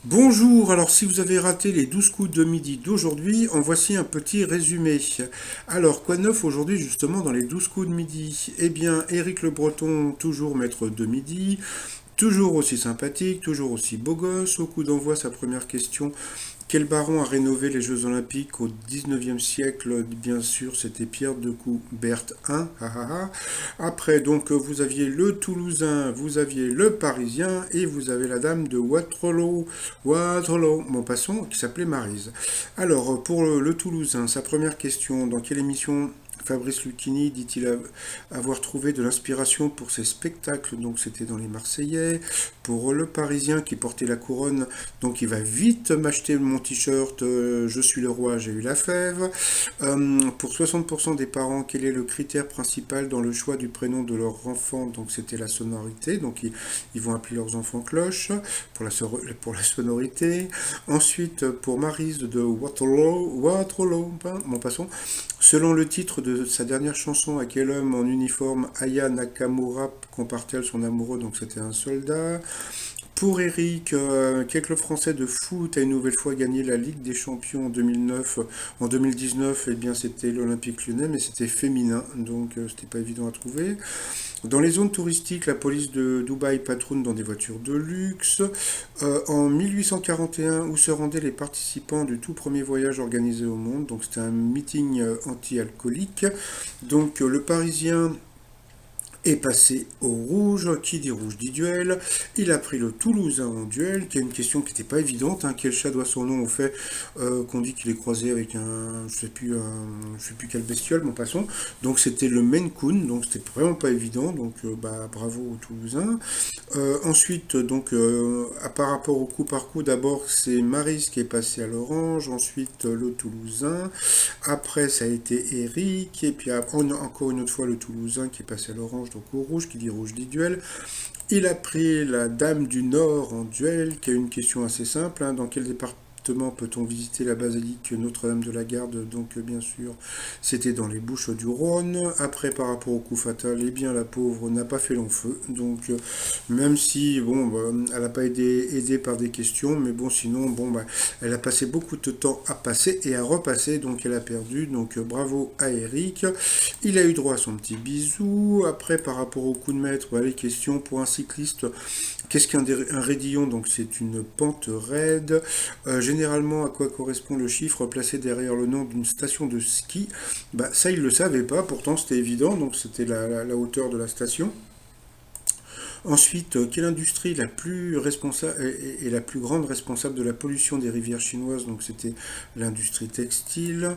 Bonjour, alors si vous avez raté les 12 coups de midi d'aujourd'hui, en voici un petit résumé. Alors, quoi de neuf aujourd'hui justement dans les 12 coups de midi? Eh bien, Éric Le Breton, toujours maître de midi, toujours aussi sympathique, toujours aussi beau gosse. Au coup d'envoi, sa première question: quel baron a rénové les Jeux Olympiques au 19e siècle? Bien sûr, c'était Pierre de Coubertin. Après, donc, vous aviez le Toulousain, vous aviez le Parisien et vous avez la dame de Waterloo, mon passant, qui s'appelait Maryse. Alors, pour le Toulousain, sa première question: dans quelle émission Fabrice Lucchini dit-il avoir trouvé de l'inspiration pour ses spectacles? Donc c'était dans les Marseillais. Pour le Parisien qui portait la couronne, donc il va vite m'acheter mon t-shirt Je suis le roi, j'ai eu la fève. Pour 60% des parents, quel est le critère principal dans le choix du prénom de leur enfant? Donc c'était la sonorité, donc ils vont appeler leurs enfants Cloche pour la sonorité. Ensuite, pour Maryse de Waterloo, mon passant, selon le titre de sa dernière chanson, à quel homme en uniforme Aya Nakamura compare-t-elle son amoureux? Donc c'était un soldat. Pour Eric, quel club français de foot a une nouvelle fois gagné la Ligue des Champions en 2009? En 2019, eh bien c'était l'Olympique Lyonnais, mais c'était féminin, donc c'était pas évident à trouver. Dans les zones touristiques, la police de Dubaï patrouille dans des voitures de luxe. En 1841, où se rendaient les participants du tout premier voyage organisé au monde? Donc c'était un meeting anti-alcoolique. Donc le Parisien est passé au rouge. Qui dit rouge dit duel. Il a pris le Toulousain en duel, qui est une question qui n'était pas évidente. Quel chat doit son nom au fait qu'on dit qu'il est croisé avec je sais plus quelle bestiole, mon passant. Donc c'était le Maine Coon, donc c'était vraiment pas évident. Donc bravo au Toulousain. Ensuite, donc par rapport au coup par coup, d'abord c'est Maris qui est passé à l'orange, ensuite le Toulousain. Après ça a été Eric, et puis après, encore une autre fois le Toulousain qui est passé à l'orange, donc au rouge, qui dit rouge dit duel. Il a pris la Dame du Nord en duel, qui a une question assez simple. Dans quel département peut-on visiter la basilique Notre-Dame de la Garde? Donc bien sûr, c'était dans les Bouches du Rhône. Après, par rapport au coup fatal, eh bien la pauvre n'a pas fait long feu. Donc même si, bon, elle n'a pas été aidée par des questions, mais bon, sinon, bon, elle a passé beaucoup de temps à passer et à repasser, donc elle a perdu. Donc bravo à Eric. Il a eu droit à son petit bisou. Après, par rapport au coup de maître, les questions pour un cycliste: qu'est-ce qu'un raidillon? Donc c'est une pente raide. Généralement, à quoi correspond le chiffre placé derrière le nom d'une station de ski? Ça, il ne le savait pas, pourtant c'était évident, donc c'était la hauteur de la station. Ensuite, quelle industrie est la plus responsable et la plus grande responsable de la pollution des rivières chinoises? Donc c'était l'industrie textile.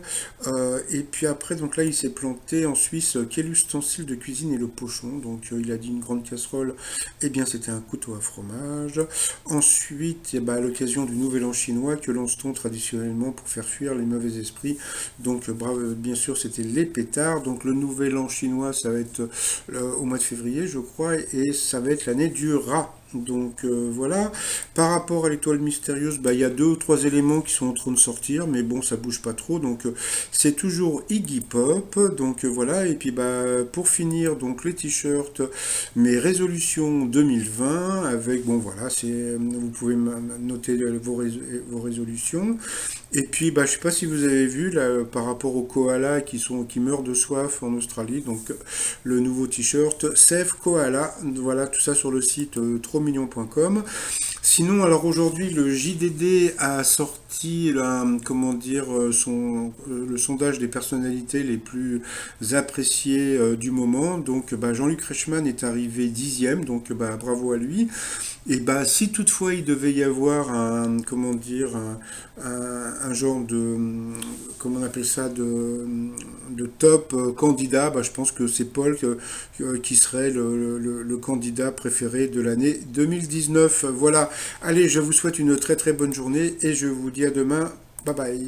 Et puis après, donc là, il s'est planté en Suisse. Quel ustensile de cuisine est le pochon? Donc il a dit une grande casserole. Eh bien, c'était un couteau à fromage. Ensuite, à l'occasion du Nouvel An chinois, que lance-t-on traditionnellement pour faire fuir les mauvais esprits? Donc bravo, bien sûr, c'était les pétards. Donc le Nouvel An chinois, ça va être au mois de février, je crois, et ça va être l'année du rat. Donc voilà. Par rapport à l'étoile mystérieuse, il y a deux ou trois éléments qui sont en train de sortir, mais bon, ça bouge pas trop. Donc c'est toujours Iggy Pop. Donc voilà. Et puis pour finir, donc les t-shirts, mes résolutions 2020 avec, bon voilà, vous pouvez noter vos résolutions. Et puis je sais pas si vous avez vu là par rapport aux koalas qui meurent de soif en Australie. Donc le nouveau t-shirt Save Koala. Voilà, tout ça sur le site trommignon.com. Sinon, alors aujourd'hui, le JDD a sorti comment dire, le sondage des personnalités les plus appréciées du moment. Donc, Jean-Luc Reichmann est arrivé 10e, donc bravo à lui. Et si toutefois il devait y avoir comment dire, un genre de, comment on appelle ça, de top candidat, je pense que c'est Paul qui serait le candidat préféré de l'année 2019. Voilà. Allez, je vous souhaite une très très bonne journée et je vous dis à demain. Bye bye.